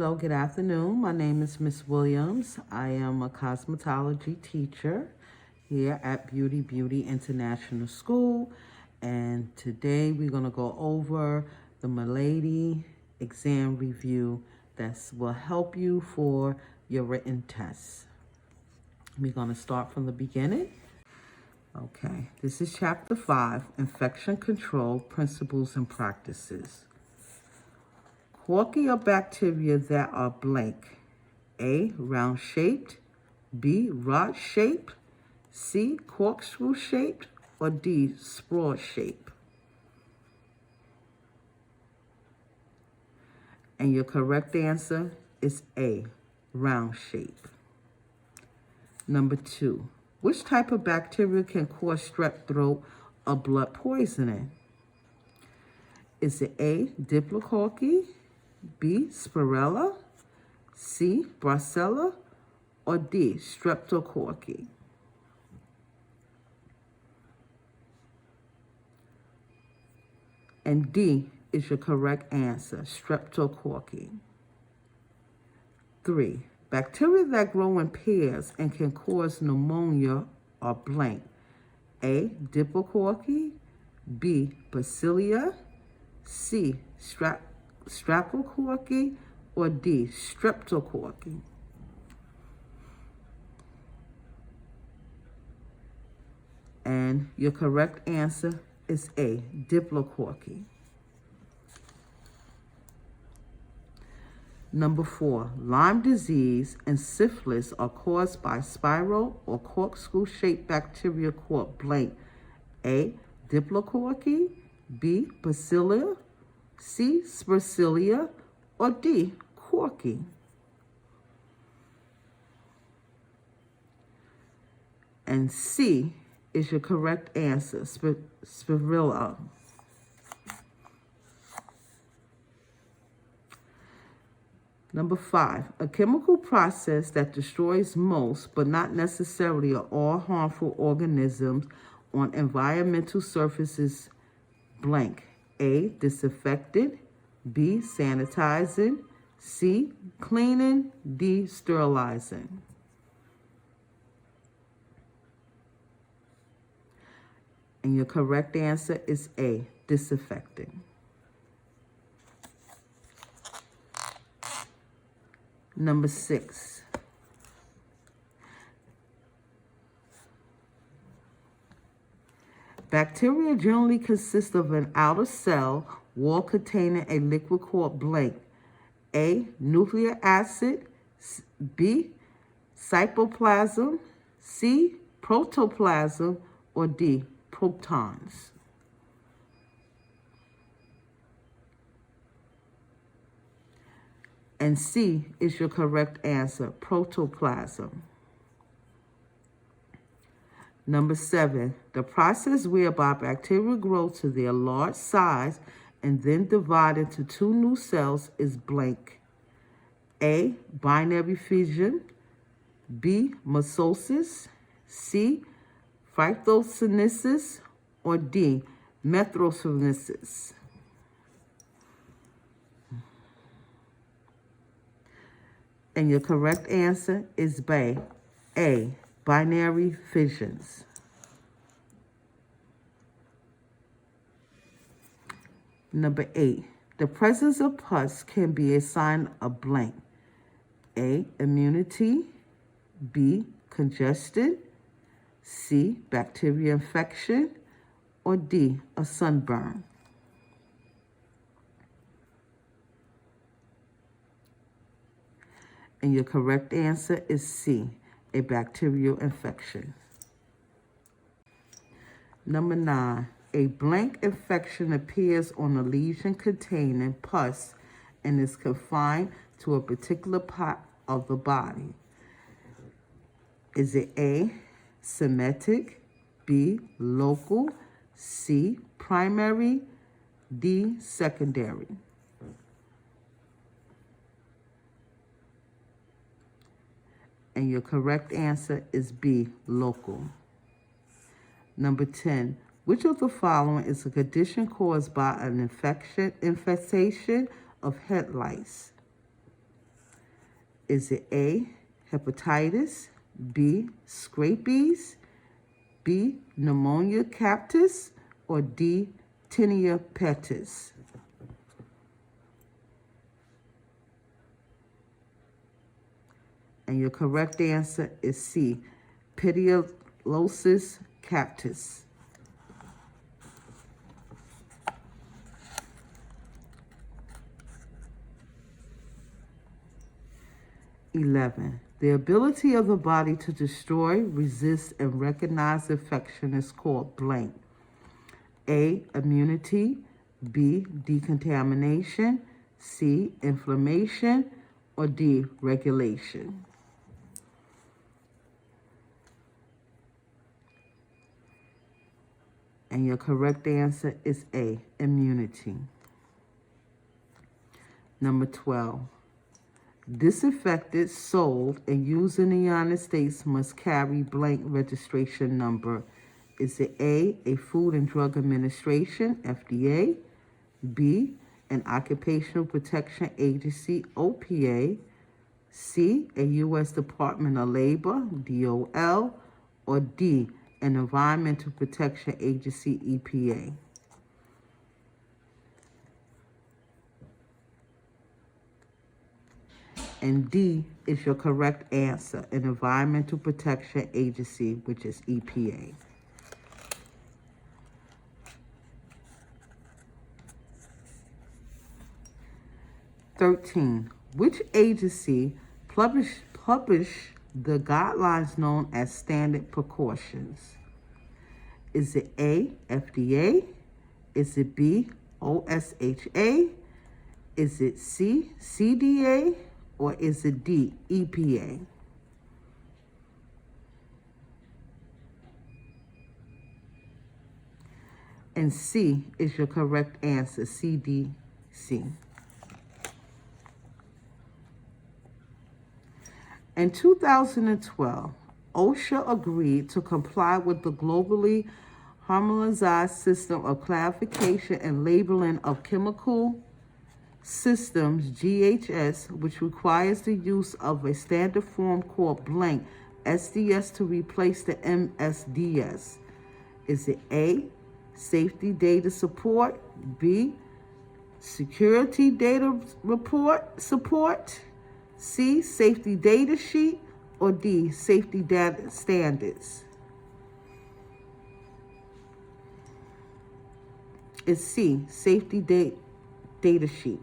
Hello, good afternoon. My name is Miss Williams. I am a cosmetology teacher here at Beauty International School. And today we're going to go over the Milady exam review that will help you for your written tests. We're going to start from the beginning. Okay, this is Chapter 5, Infection Control Principles and Practices. Corky are bacteria that are blank. A, round-shaped. B, rod-shaped. C, corkscrew-shaped. Or D, sprawl-shaped. And your correct answer is A, round-shaped. Number 2, which type of bacteria can cause strep throat or blood poisoning? Is it A, Diplococcus, B, Spirella, C, Brucella, or D, Streptococcus? And D is your correct answer, Streptococcus. 3, bacteria that grow in pairs and can cause pneumonia are blank. A, Diplococcus, B, Bacillia, C, Streptococcus, or D, Streptococcus? And your correct answer is A, Diplococcus. Number 4, Lyme disease and syphilis are caused by spiral or corkscrew-shaped bacteria called blank. A, Diplococcus, B, Bacillia, C, Spirilla, or D, corky? And C is your correct answer, Spirilla. Number 5, a chemical process that destroys most, but not necessarily all harmful organisms on environmental surfaces blank. A, disinfecting. B, sanitizing. C, cleaning. D, sterilizing. And your correct answer is A, disinfecting. Number 6. Bacteria generally consist of an outer cell wall containing a liquid called blank. A, nucleic acid. B, cytoplasm. C, protoplasm. Or D, protons? And C is your correct answer, protoplasm. Number 7, the process whereby bacteria grow to their large size and then divide into 2 new cells is blank. A, binary fission. B, meiosis. C, phytogenesis. Or D, methanogenesis? And your correct answer is B, A, binary fissions. Number 8, the presence of pus can be a sign of blank. A, immunity. B, congestion. C, bacteria infection. Or D, a sunburn? And your correct answer is C, a bacterial infection. Number 9, a blank infection appears on a lesion containing pus and is confined to a particular part of the body. Is it A, symmetric. B, local. C, primary. D, secondary? And your correct answer is B, local. Number 10, which of the following is a condition caused by an infestation of head lice? Is it A, hepatitis, B, scabies, B, pneumonia captis, or D, tinea pedis? And your correct answer is C, Pedialosis captis. 11. The ability of the body to destroy, resist, and recognize infection is called blank. A, immunity, B, decontamination, C, inflammation, or D, regulation. And your correct answer is A, immunity. Number 12. Disinfected, sold, and used in the United States must carry blank registration number. Is it A, Food and Drug Administration, FDA, B, an Occupational Protection Agency, OPA, C, a U.S. Department of Labor, DOL, or D, an Environmental Protection Agency, EPA? And D is your correct answer, an Environmental Protection Agency, which is EPA. Which agency published the guidelines known as standard precautions? Is it A, FDA? Is it B, OSHA? Is it C, CDA? Or is it D, EPA? And C is your correct answer, CDC. In 2012, OSHA agreed to comply with the globally harmonized system of classification and labeling of chemical systems, GHS, which requires the use of a standard form called blank SDS to replace the MSDS. Is it A, safety data support, B, security data support, C, safety data sheet, or D, safety data standards? It's C, safety data sheet.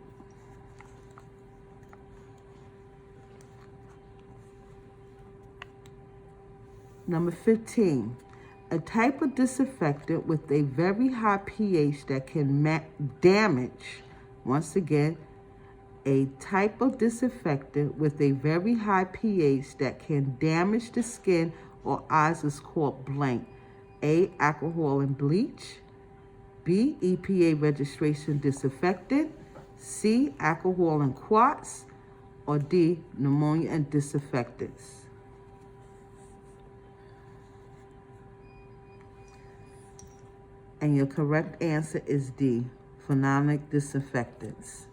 Number 15, a type of disinfectant with a very high pH that can damage, once again, a type of disinfectant with a very high pH that can damage the skin or eyes is called blank. A, alcohol and bleach. B, EPA registration disinfectant. C, alcohol and quartz. Or D, pneumonia and disinfectants. And your correct answer is D, phenolic disinfectants.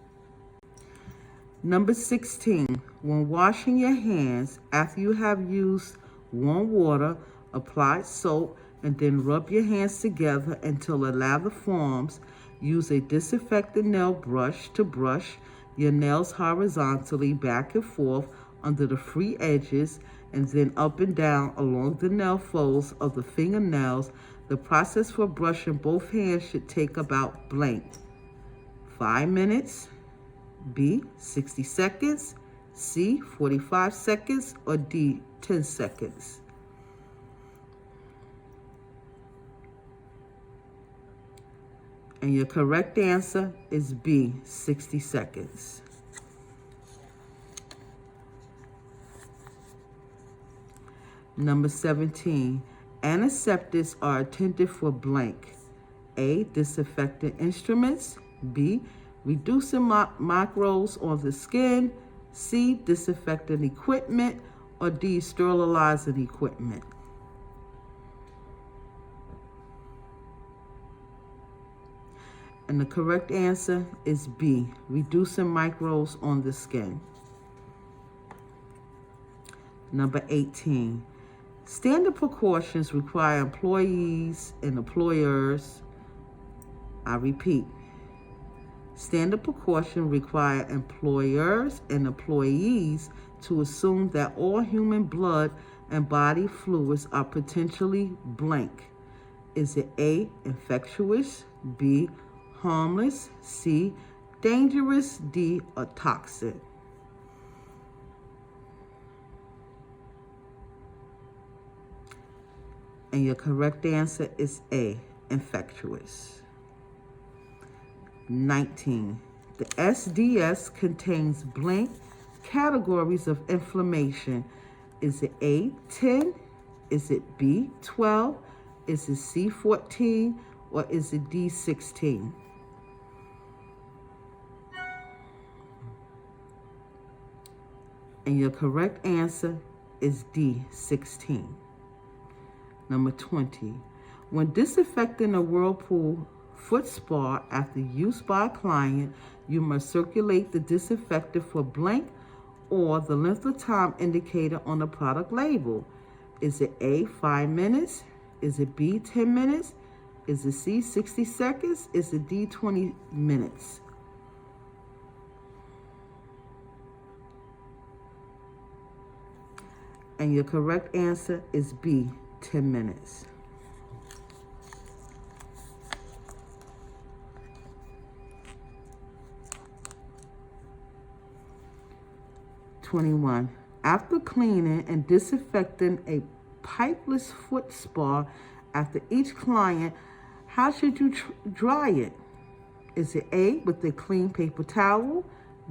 Number 16, when washing your hands, after you have used warm water, apply soap, and then rub your hands together until a lather forms, use a disinfectant nail brush to brush your nails horizontally back and forth under the free edges and then up and down along the nail folds of the fingernails. The process for brushing both hands should take about blank 5 minutes, B, 60 seconds, C, 45 seconds, or D, 10 seconds. And your correct answer is B, 60 seconds. Number 17, antiseptics are intended for blank. A, disinfectant instruments. B, reducing microbes on the skin. C, disinfectant equipment. Or D, sterilizing equipment. And the correct answer is B, reducing microbes on the skin. Number 18. Standard precautions require employees and employers. I repeat. Standard precautions require employers and employees to assume that all human blood and body fluids are potentially blank. Is it A, infectious, B, harmless, C, dangerous, D, or toxic? And your correct answer is A, infectious. 19. The SDS contains blank categories of inflammation. Is it A, 10? Is it B, 12? Is it C, 14? Or is it D, 16? And your correct answer is D, 16. Number 20. When disinfecting a whirlpool foot spa after use by a client, you must circulate the disinfectant for blank or the length of time indicated on the product label. Is it A, 5 minutes? Is it B, 10 minutes? Is it C, 60 seconds? Is it D, 20 minutes? And your correct answer is B, 10 minutes. (21) After cleaning and disinfecting a pipeless foot spa after each client, how should you dry it? Is it A, with a clean paper towel,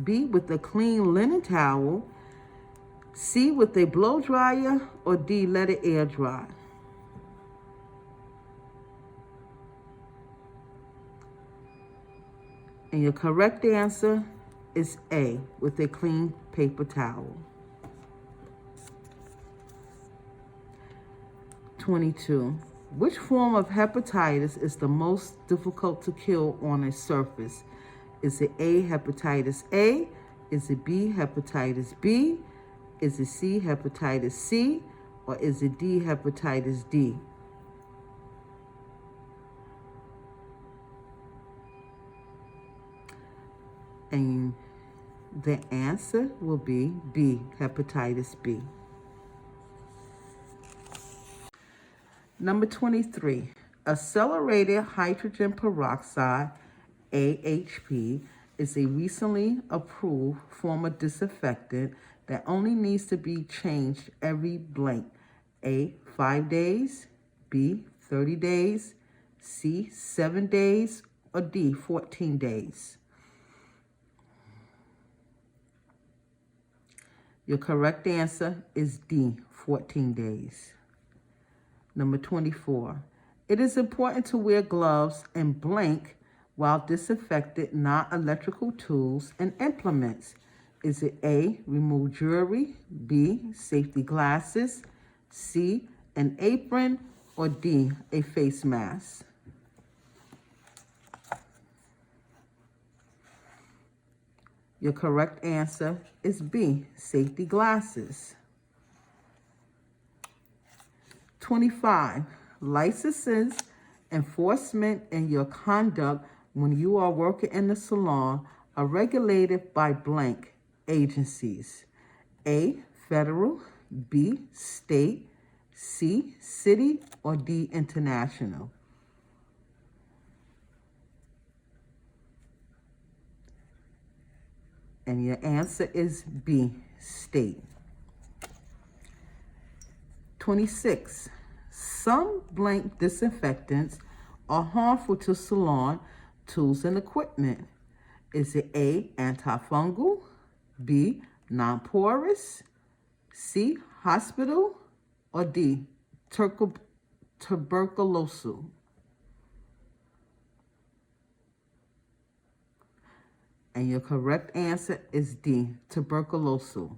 B, with a clean linen towel, C, with a blow dryer, or D, let it air dry? And your correct answer is A, with a clean paper towel. 22. Which form of hepatitis is the most difficult to kill on a surface? Is it A, hepatitis A? Is it B, hepatitis B? Is it C, hepatitis C? Or is it D, hepatitis D? And the answer will be B, hepatitis B. Number 23, accelerated hydrogen peroxide, AHP, is a recently approved form of disinfectant that only needs to be changed every blank. A, 5 days, B, 30 days, C, 7 days, or D, 14 days. Your correct answer is D, 14 days. Number 24. It is important to wear gloves and blank while disinfecting non-electrical tools and implements. Is it A, remove jewelry, B, safety glasses, C, an apron, or D, a face mask? Your correct answer is B, safety glasses. 25. Licenses, enforcement, and your conduct when you are working in the salon are regulated by blank agencies. A, federal, B, state, C, city, or D, international. And your answer is B, state. 26. Some blank disinfectants are harmful to salon tools and equipment. Is it A, antifungal, B, non-porous, C, hospital, or D, tuberculosis? And your correct answer is D, tuberculosis.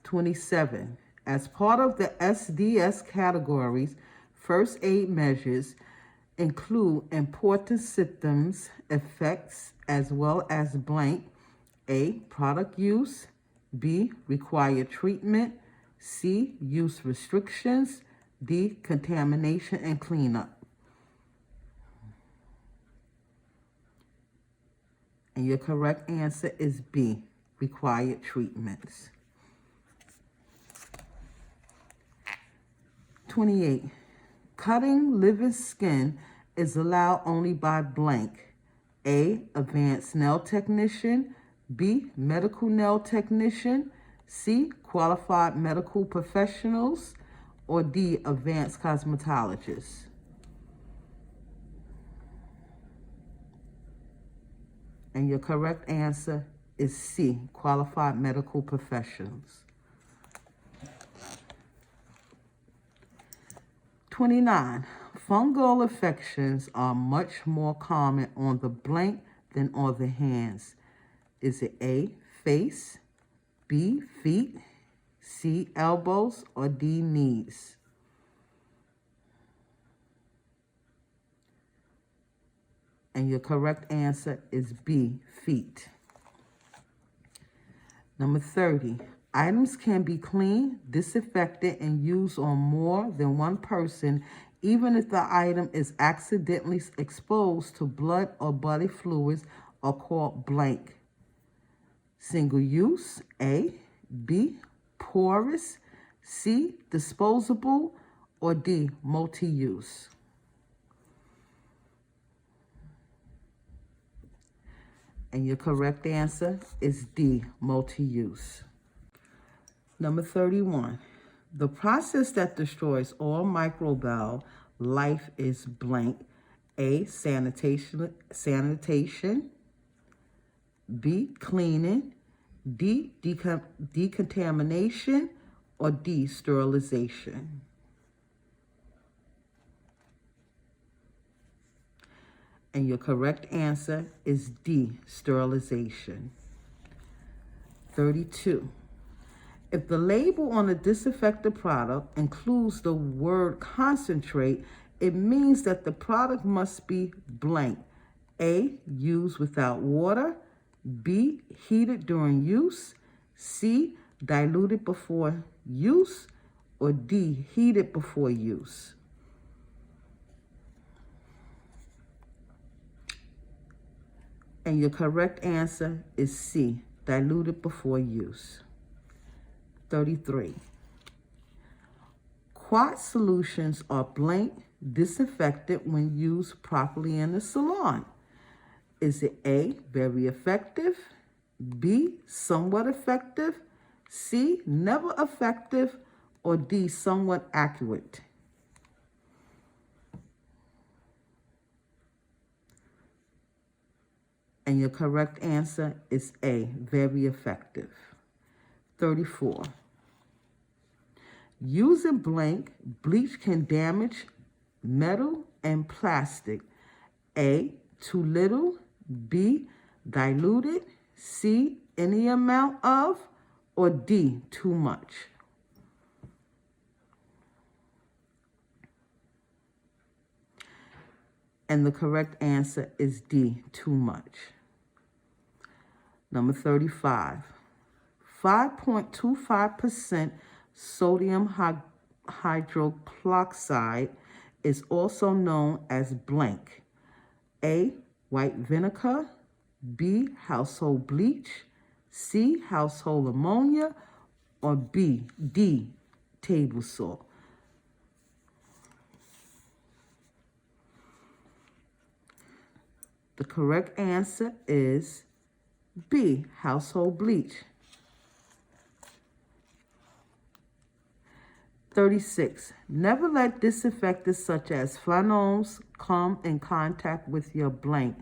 27. As part of the SDS categories, first aid measures include important symptoms, effects, as well as blank A, product use. B, required treatment. C, use restrictions. D, contamination and cleanup. And your correct answer is B, required treatments. 28. Cutting living skin is allowed only by blank. A, advanced nail technician. B, medical nail technician. C, qualified medical professionals. Or D, advanced cosmetologists. And your correct answer is C, qualified medical professionals. 29. Fungal infections are much more common on the blank than on the hands. Is it A, face, B, feet, C, elbows, or D, knees? And your correct answer is B, feet. Number 30. Items can be cleaned, disinfected, and used on more than one person, even if the item is accidentally exposed to blood or body fluids, are called blank. Single use, A. B, porous. C, disposable. Or D, multi-use. And your correct answer is D, multi-use. Number 31. The process that destroys all microbial life is blank. A, sanitation. B, cleaning. D, decontamination. Or D, sterilization. And your correct answer is D, sterilization. 32. If the label on a disinfectant product includes the word concentrate, it means that the product must be blank. A, used without water. B, heated during use. C, diluted before use. Or D, heated before use. And your correct answer is C, diluted before use. 33. Quartz solutions are blank, disinfected when used properly in the salon. Is it A, very effective, B, somewhat effective, C, never effective, or D, somewhat accurate? And your correct answer is A, very effective. 34. Using blank, bleach can damage metal and plastic. A, too little. B, diluted. C, any amount of. Or D, too much. And the correct answer is D, too much. Number 35. 5.25% sodium hydroperoxide is also known as blank. A, white vinegar. B, household bleach. C, household ammonia. Or D, table salt. The correct answer is B, household bleach. 36. Never let disinfectants such as flannels come in contact with your blank.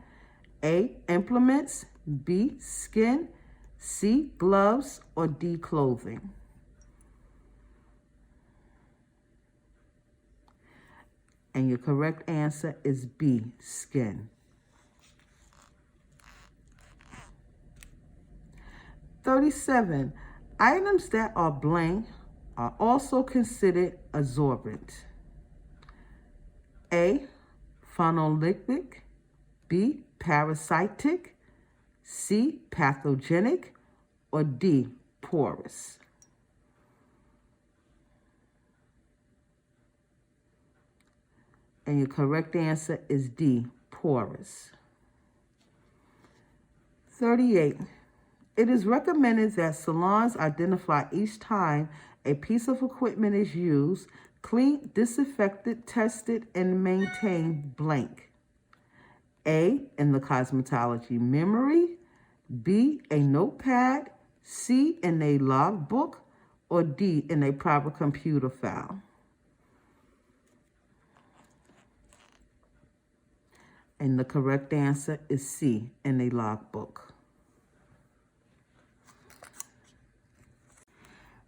A, implements. B, skin. C, gloves. Or D, clothing. And your correct answer is B, skin. 37. Items that are blank are also considered absorbent. A, phenolic. B, parasitic. C, pathogenic, or D, porous? And your correct answer is D, porous. 38. It is recommended that salons identify each time a piece of equipment is used, clean, disinfected, tested, and maintained blank. A, in the cosmetology memory, B, a notepad, C, in a logbook, or D, in a private computer file. And the correct answer is C, in a logbook.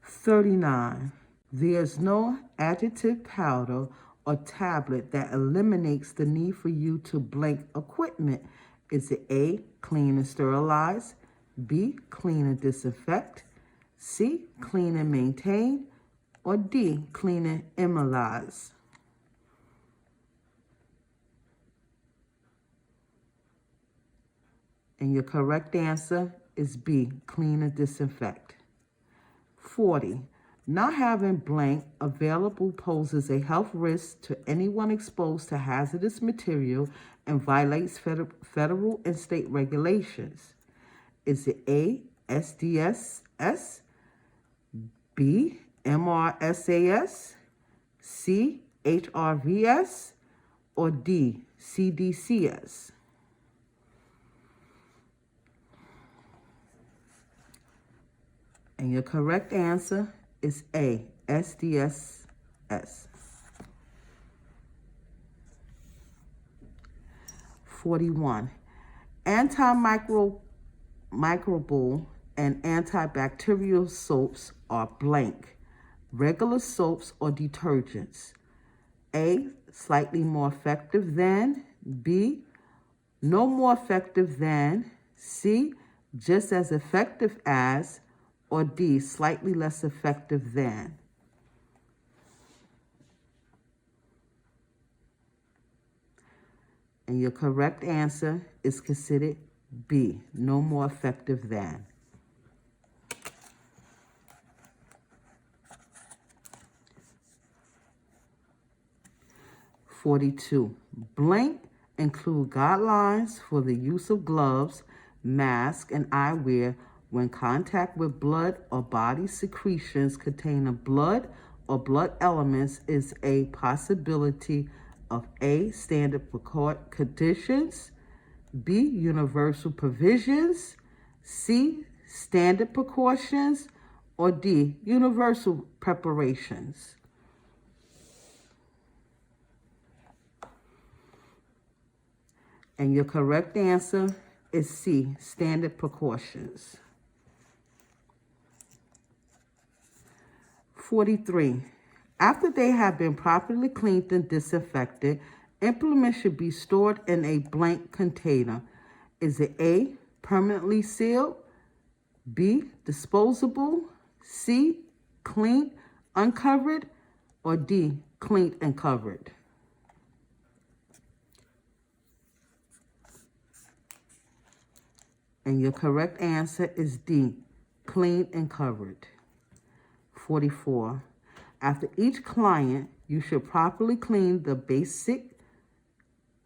39. There is no additive powder or tablet that eliminates the need for you to blank equipment. Is it A, clean and sterilize, B, clean and disinfect, C, clean and maintain, or D, clean and immobilize? And your correct answer is B, clean and disinfect. 40. Not having blank available poses a health risk to anyone exposed to hazardous material and violates federal and state regulations. Is it A, SDSS, B, MRSAS, C, HRVS, or D, CDCS? And your correct answer is A, SDSS. 41. Antimicrobial and antibacterial soaps are blank. Regular soaps or detergents. A, slightly more effective than, B, no more effective than, C, just as effective as, or D, slightly less effective than? And your correct answer is considered B, no more effective than. 42. Blank include guidelines for the use of gloves, masks, and eyewear when contact with blood or body secretions containing blood or blood elements is a possibility of A, standard conditions, B, universal provisions, C, standard precautions, or D, universal preparations. And your correct answer is C, standard precautions. 43. After they have been properly cleaned and disinfected, implements should be stored in a blank container. Is it A, permanently sealed, B, disposable, C, cleaned, uncovered, or D, cleaned and covered? And your correct answer is D, cleaned and covered. 44. After each client, you should properly clean the basic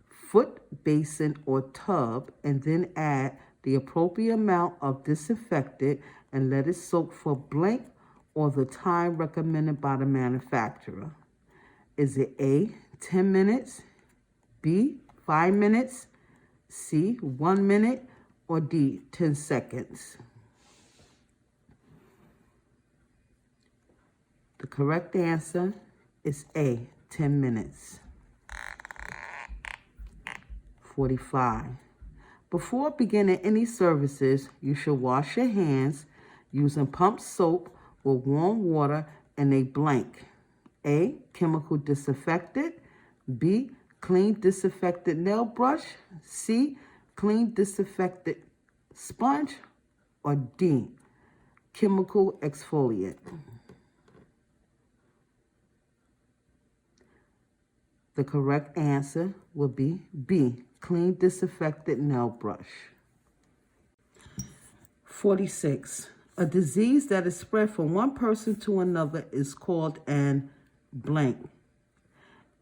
foot basin or tub and then add the appropriate amount of disinfectant and let it soak for blank or the time recommended by the manufacturer. Is it A, 10 minutes, B, 5 minutes, C, 1 minute, or D, 10 seconds? The correct answer is A, 10 minutes. 45. Before beginning any services, you should wash your hands using pump soap with warm water and a blank. A, chemical disinfectant, B, clean disinfected nail brush, C, clean disinfected sponge, or D, chemical exfoliant. The correct answer will be B, clean disinfected nail brush. 46. A disease that is spread from one person to another is called an blank.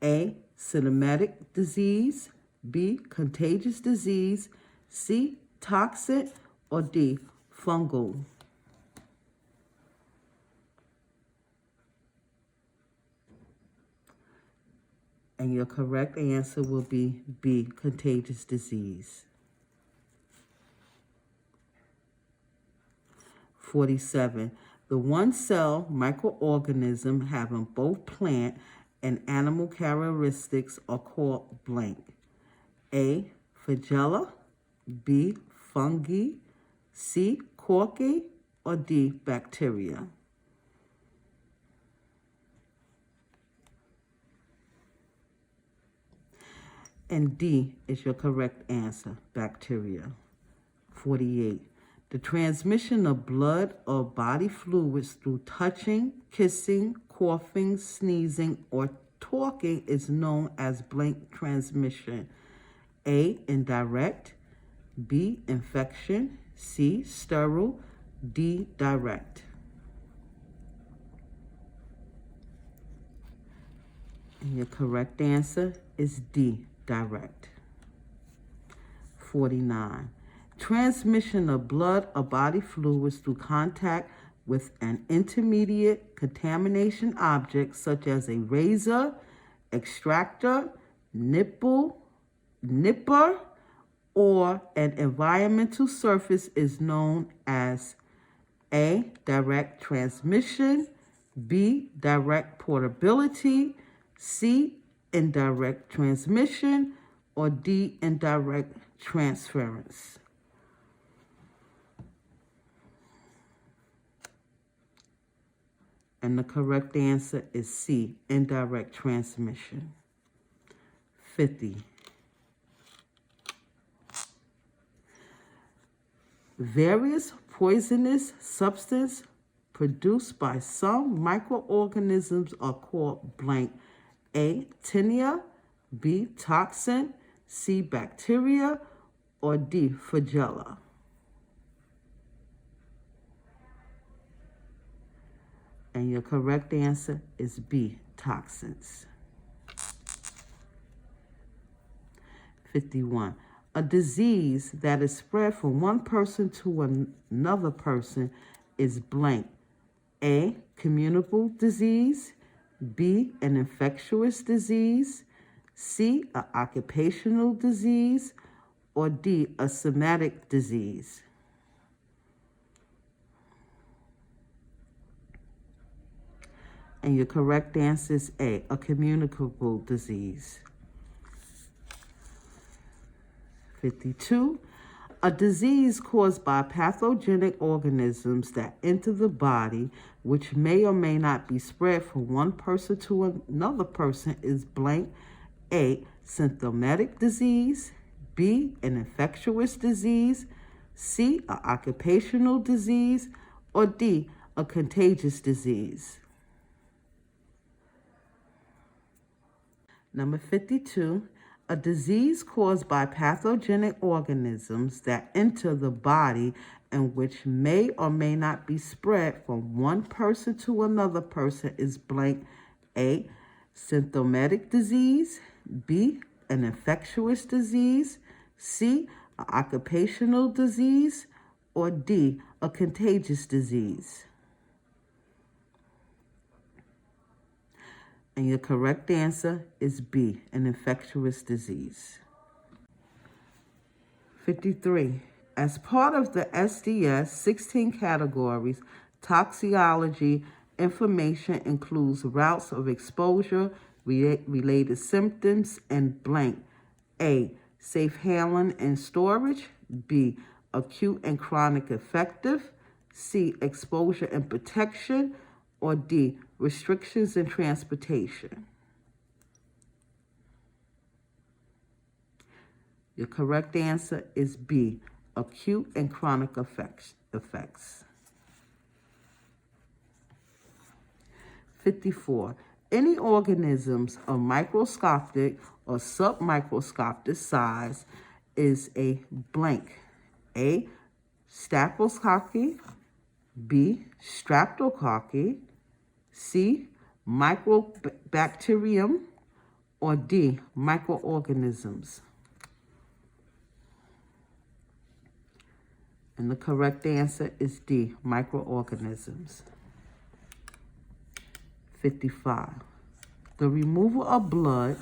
A, cinematic disease. B, contagious disease. C, toxic. Or D, fungal. And your correct answer will be B, contagious disease. 47. The one-cell microorganism having both plant and animal characteristics are called blank. A, flagella. B, fungi. C, corky. Or D, bacteria. And D is your correct answer, bacteria. 48. The transmission of blood or body fluids through touching, kissing, coughing, sneezing, or talking is known as blank transmission. A, indirect. B, infection. C, sterile. D, direct. And your correct answer is D, direct. 49. Transmission of blood or body fluids through contact with an intermediate contamination object such as a razor, extractor, nipper, or an environmental surface is known as A, direct transmission. B, direct portability. C, indirect transmission. Or D, indirect transference. And the correct answer is C, indirect transmission. 50. Various poisonous substances produced by some microorganisms are called blank. A, tinea. B, toxin. C, bacteria. Or D, flagella. And your correct answer is B, toxins. 51. A disease that is spread from one person to another person is blank. A, communicable disease. B, an infectious disease. C, an occupational disease. Or D, a somatic disease. And your correct answer is A, a communicable disease. 52. A disease caused by pathogenic organisms that enter the body, which may or may not be spread from one person to another person, is blank. A, symptomatic disease. B, an infectious disease. C, an occupational disease. Or D, a contagious disease. Number 52, a disease caused by pathogenic organisms that enter the body and which may or may not be spread from one person to another person is blank. A, symptomatic disease. B, an infectious disease. C, an occupational disease. Or D, a contagious disease. And your correct answer is B, an infectious disease. 53. As part of the SDS 16 categories, toxicology information includes routes of exposure, related symptoms, and blank. A, safe handling and storage. B, acute and chronic effective. C, exposure and protection. Or D, restrictions in transportation. Your correct answer is B, acute and chronic effects. 54. Any organisms of microscopic or submicroscopic size is a blank. A, Staphylococcus, B, Streptococcus, C, Microbacterium, or D, microorganisms? And the correct answer is D, microorganisms. 55. The removal of blood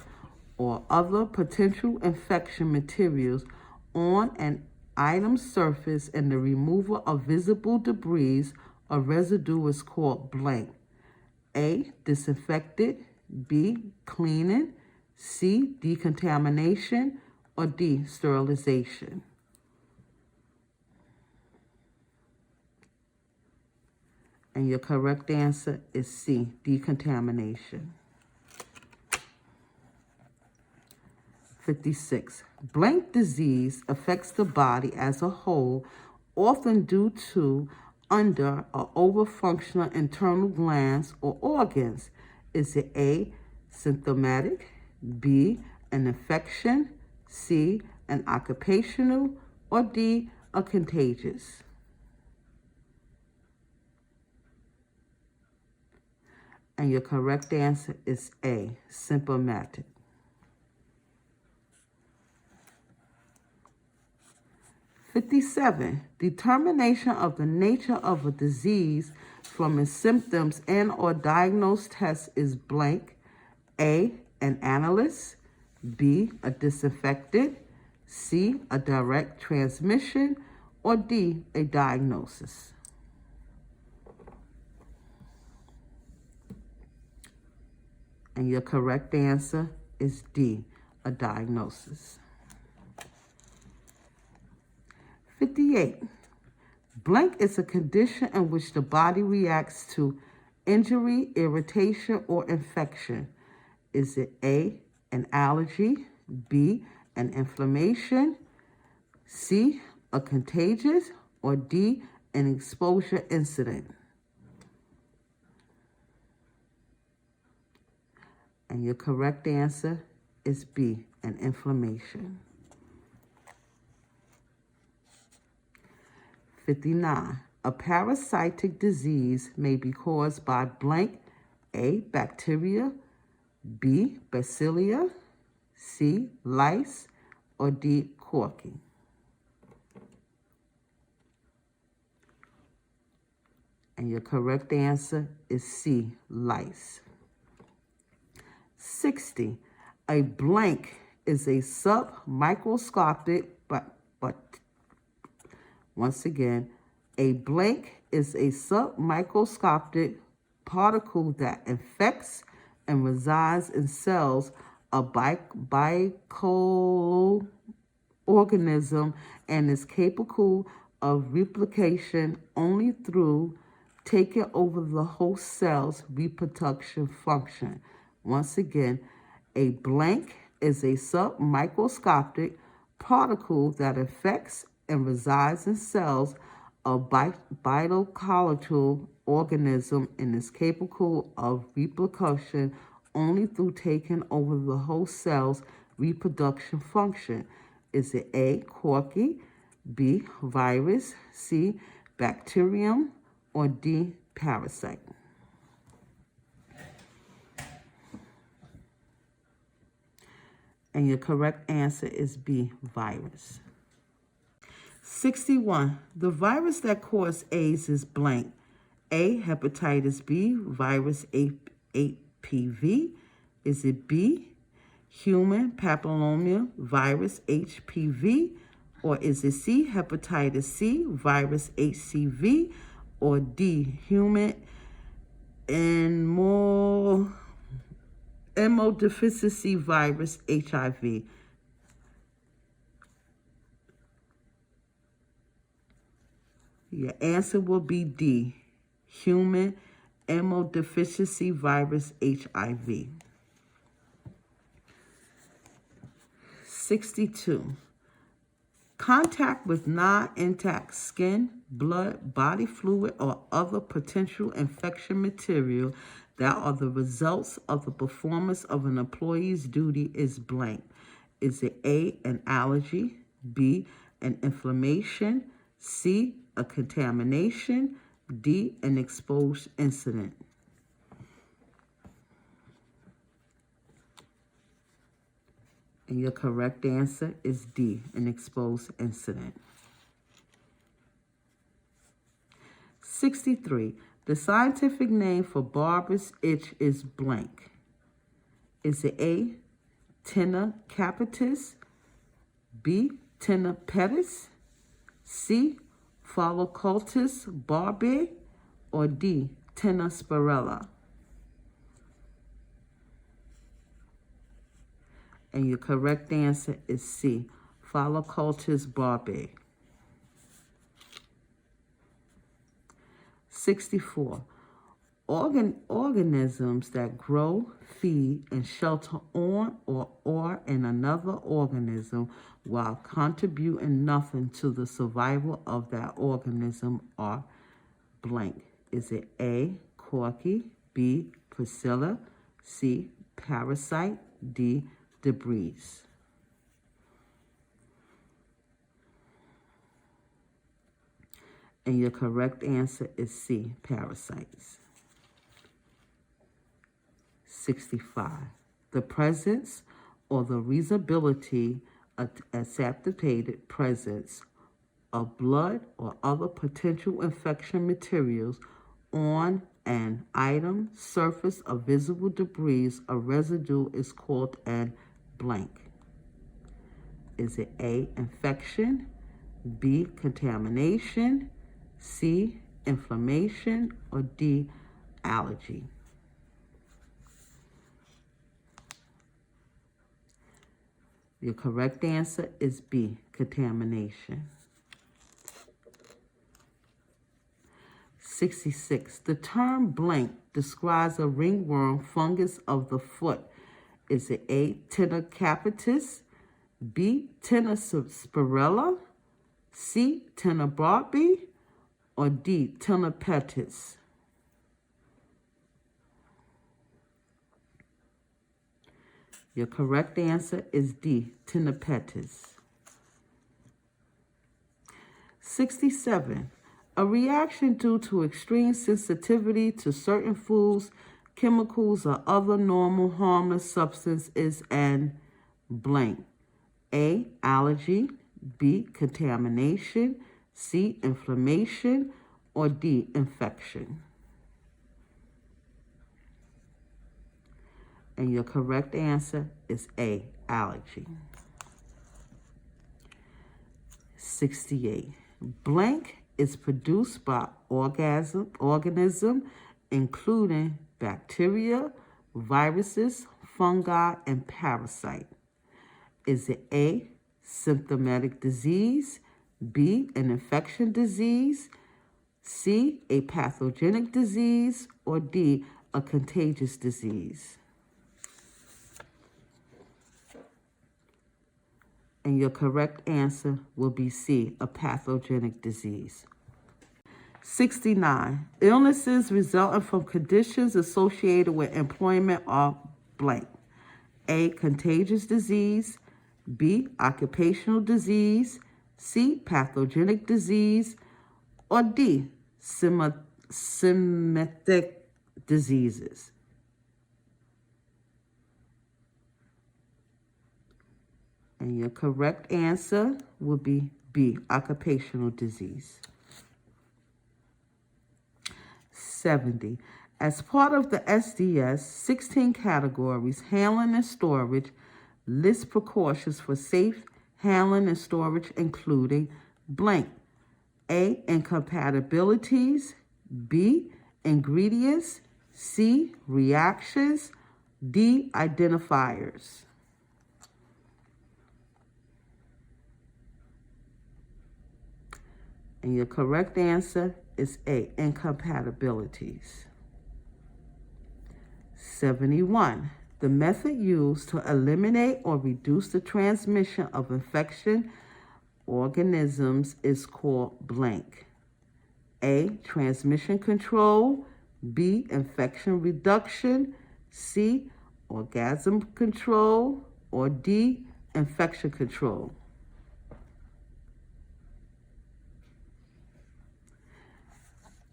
or other potential infection materials on an item's surface and the removal of visible debris or residue is called blank. A, disinfected, B, cleaning, C, decontamination, or D, sterilization. And your correct answer is C, decontamination. 56. Blank disease affects the body as a whole, often due to under or overfunctional internal glands or organs. Is it A, symptomatic, B, an infection, C, an occupational, or D, a contagious? And your correct answer is A, symptomatic. 57. Determination of the nature of a disease from its symptoms and or diagnosed test is blank. A, an analyst, B, a disinfectant, C, a direct transmission, or D, a diagnosis. And your correct answer is D, a diagnosis. 58. Blank is a condition in which the body reacts to injury, irritation, or infection. Is it A, an allergy, B, an inflammation, C, a contagious, or D, an exposure incident? And your correct answer is B, an inflammation. 59. A parasitic disease may be caused by blank. A, bacteria, B, bacillia, C, lice, or D, corky. And your correct answer is C, lice. 60. A blank is a submicroscopic, but once again, a blank is a submicroscopic particle that infects and resides in cells of biological organism and is capable of replication only through taking over the host cell's reproduction function. Once again, a blank is a submicroscopic particle that affects and resides in cells of biological organism and is capable of reproduction only through taking over the host cell's reproduction function. Is it A, corky, B, virus, C, bacterium, or D, parasite? And your correct answer is B, virus. 61. The virus that causes AIDS is blank. A, hepatitis B, virus HPV. Is it B, human papilloma virus HPV? Or is it C, hepatitis C, virus HCV? Or D, human immunodeficiency virus HIV? Your answer will be D, human immunodeficiency virus HIV. 62. Contact with non-intact skin, blood, body fluid, or other potential infection material that are the results of the performance of an employee's duty is blank. Is it A, an allergy, B, an inflammation, C, a contamination, D, an exposed incident. And your correct answer is D, an exposed incident. 63. The scientific name for barber's itch is blank. Is it A, Tenna capitis, B, Tenna pedis, C, Follicultus barbae, or D, Tenna spirella? And your correct answer is C, Follicultus barbae. 64. Organisms that grow, feed, and shelter on or in another organism while contributing nothing to the survival of that organism are blank. Is it A, Corky, B, Priscilla, C, Parasite, D, Debris? And your correct answer is C, parasites. 65. The presence or the reasonability of accepted presence of blood or other potential infection materials on an item, surface of visible debris or residue is called an blank. Is it A, infection, B, contamination, C, inflammation, or D, allergy? Your correct answer is B, contamination. 66. The term blank describes a ringworm fungus of the foot. Is it A, Tenna capitis, B, Tenna spirella, C, Tenna barbae, or D, Tenna pedis? Your correct answer is D, Tenna pedis. 67. A reaction due to extreme sensitivity to certain foods, chemicals, or other normal harmless substance is an blank. A, allergy, B, contamination, C, inflammation, or D, infection? And your correct answer is A, allergy. 68. Blank is produced by organism, including bacteria, viruses, fungi, and parasite. Is it A, symptomatic disease, B, an infection disease, C, a pathogenic disease, or D, a contagious disease? And your correct answer will be C, a pathogenic disease. 69. Illnesses resulting from conditions associated with employment are blank. A, contagious disease, B, occupational disease, C, pathogenic disease, or D, semitic diseases. And your correct answer will be B, occupational disease. 70. As part of the SDS 16 categories, handling and storage, list precautions for safe handling and storage, including blank. A, incompatibilities, B, ingredients, C, reactions, D, identifiers. And your correct answer is A, incompatibilities. 71. The method used to eliminate or reduce the transmission of infection organisms is called blank. A, transmission control, B, infection reduction, C, orgasm control, or D, infection control.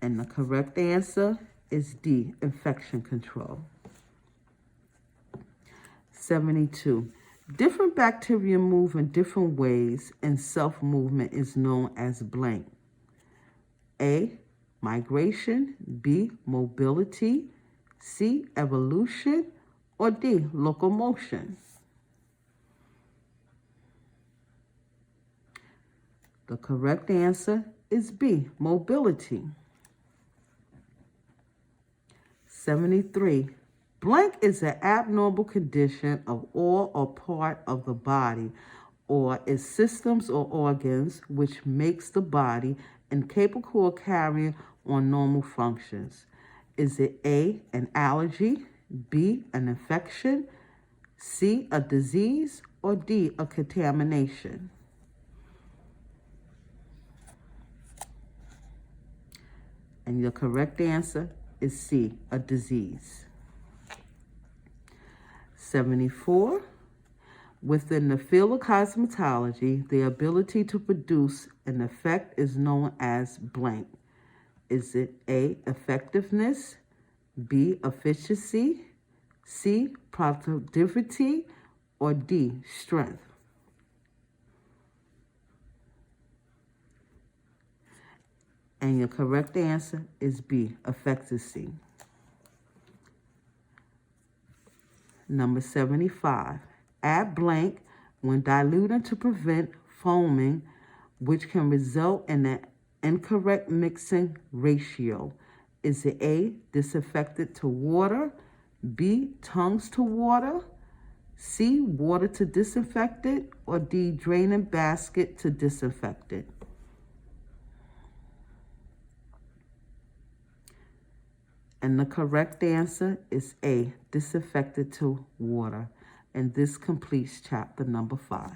And the correct answer is D, infection control. 72. Different bacteria move in different ways, and self-movement is known as blank. A, migration, B, mobility, C, evolution, or D, locomotion. The correct answer is B, mobility. 73. Blank is an abnormal condition of all or part of the body or its systems or organs which makes the body incapable of carrying on normal functions. Is it A, an allergy, B, an infection, C, a disease, or D, a contamination? And your correct answer is C, a disease. 74. Within the field of cosmetology, the ability to produce an effect is known as blank. Is it A, effectiveness, B, efficiency, C, productivity, or D, strength? And your correct answer is B, efficacy. Number 75. Add blank when diluting to prevent foaming, which can result in an incorrect mixing ratio. Is it A, disinfectant to water, B, tongues to water, C, water to disinfectant, or D, draining basket to disinfectant? And the correct answer is A, disinfectant to water. And this completes chapter number 5.